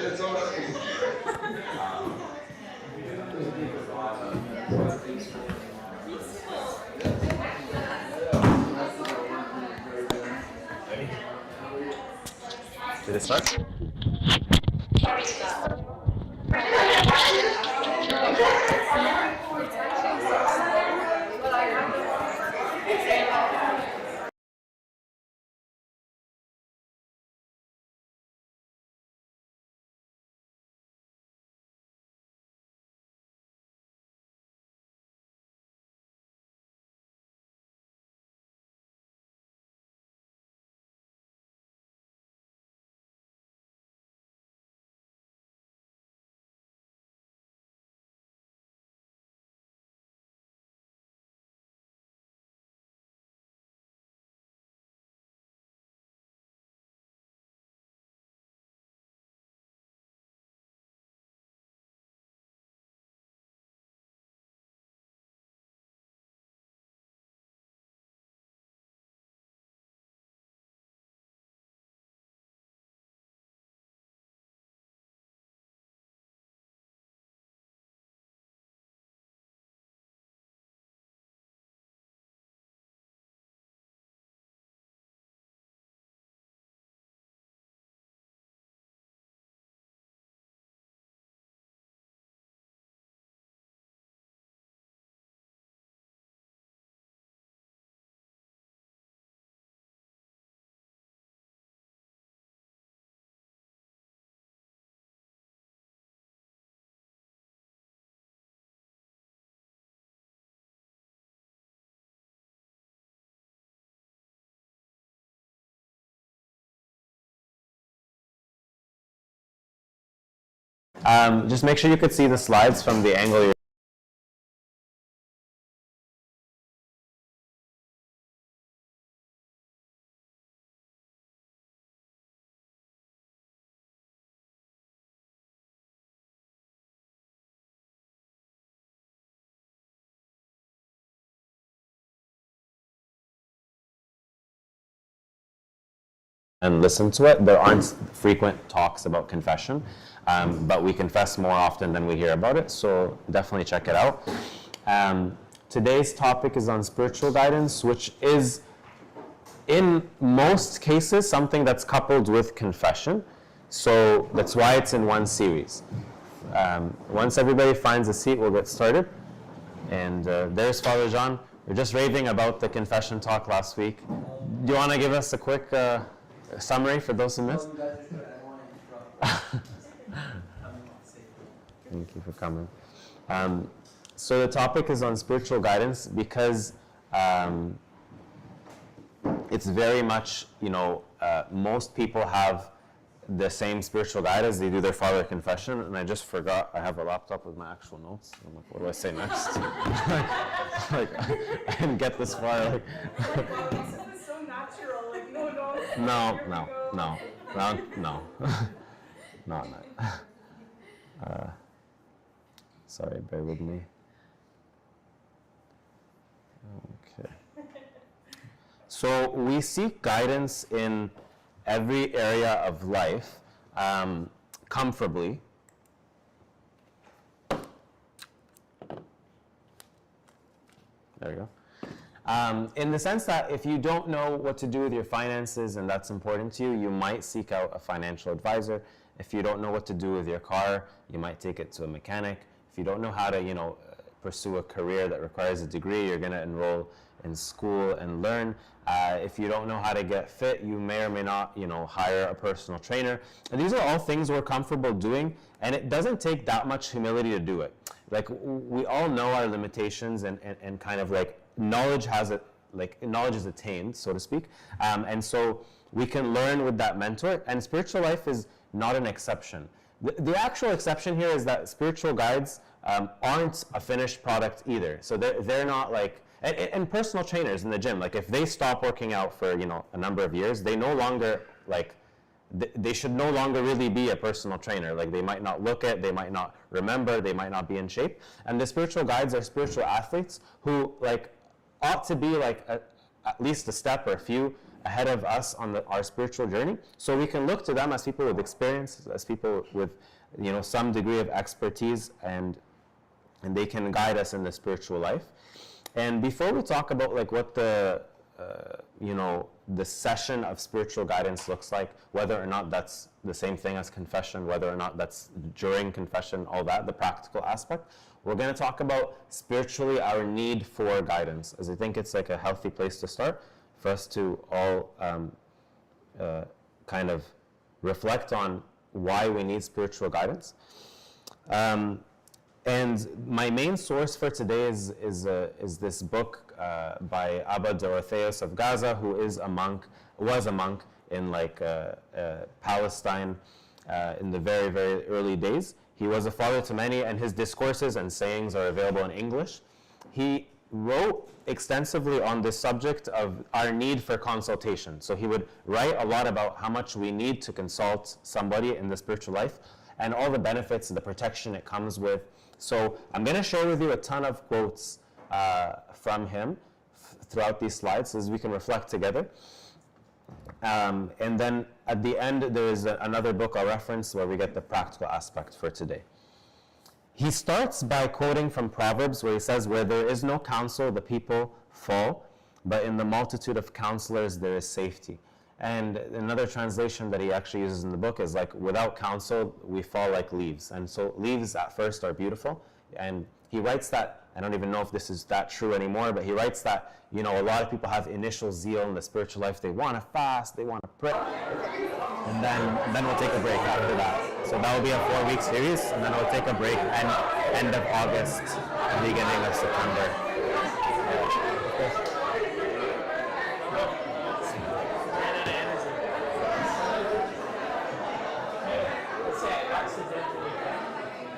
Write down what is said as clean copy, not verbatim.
Did it start? Just make sure you could see the slides from the angle you're. And listen to it. There aren't frequent talks about confession, but we confess more often than we hear about it, so definitely check it out. Today's topic is on spiritual guidance, which is, in most cases, something that's coupled with confession, so that's why it's in one series. Once everybody finds a seat, we'll get started. And there's Father John. We're just raving about the confession talk last week. Do you want to give us a quick summary for those who missed? Thank you for coming. So the topic is on spiritual guidance because it's very much, most people have the same spiritual guide as they do their father confession, and I just forgot I have a laptop with my actual notes. I'm like, what do I say next? I didn't get this far. So natural, like no. No, not that. Sorry, bear with me. Okay. So we seek guidance in every area of life, comfortably. There we go. In the sense that if you don't know what to do with your finances and that's important to you, you might seek out a financial advisor. If you don't know what to do with your car, you might take it to a mechanic. If you don't know how to, pursue a career that requires a degree, you're going to enroll in school and learn. If you don't know how to get fit, you may or may not, hire a personal trainer. And these are all things we're comfortable doing, and it doesn't take that much humility to do it. Like, we all know our limitations and kind of like knowledge is attained, so to speak. And so we can learn with that mentor, and spiritual life is not an exception. The actual exception here is that spiritual guides aren't a finished product either. So they're not like, and personal trainers in the gym, like if they stop working out for a number of years, they no longer they should no longer really be a personal trainer. Like they might not look it, they might not remember, they might not be in shape. And the spiritual guides are spiritual athletes who ought to be at least a step or a few ahead of us on our spiritual journey. So we can look to them as people with experience, as people with, some degree of expertise, and they can guide us in the spiritual life. And before we talk about like what the session of spiritual guidance looks like, whether or not that's the same thing as confession, whether or not that's during confession, all that, the practical aspect, we're going to talk about spiritually our need for guidance, as I think it's like a healthy place to start for us to all kind of reflect on why we need spiritual guidance. And my main source for today is this book by Abba Dorotheus of Gaza, who was a monk in Palestine in the very, very early days. He was a father to many, and his discourses and sayings are available in English. He wrote extensively on this subject of our need for consultation. So he would write a lot about how much we need to consult somebody in the spiritual life and all the benefits and the protection it comes with. So I'm going to share with you a ton of quotes from him throughout these slides as we can reflect together. And then at the end, there is another book I'll reference where we get the practical aspect for today. He starts by quoting from Proverbs where he says, "Where there is no counsel, the people fall, but in the multitude of counselors there is safety." And another translation that he actually uses in the book is like, without counsel, we fall like leaves. And so leaves at first are beautiful. And he writes that, I don't even know if this is that true anymore, but he writes that, a lot of people have initial zeal in the spiritual life. They want to fast, they want to pray. And then we'll take a break after that. So that will be a 4-week series, and then we'll take a break end of August, beginning of September.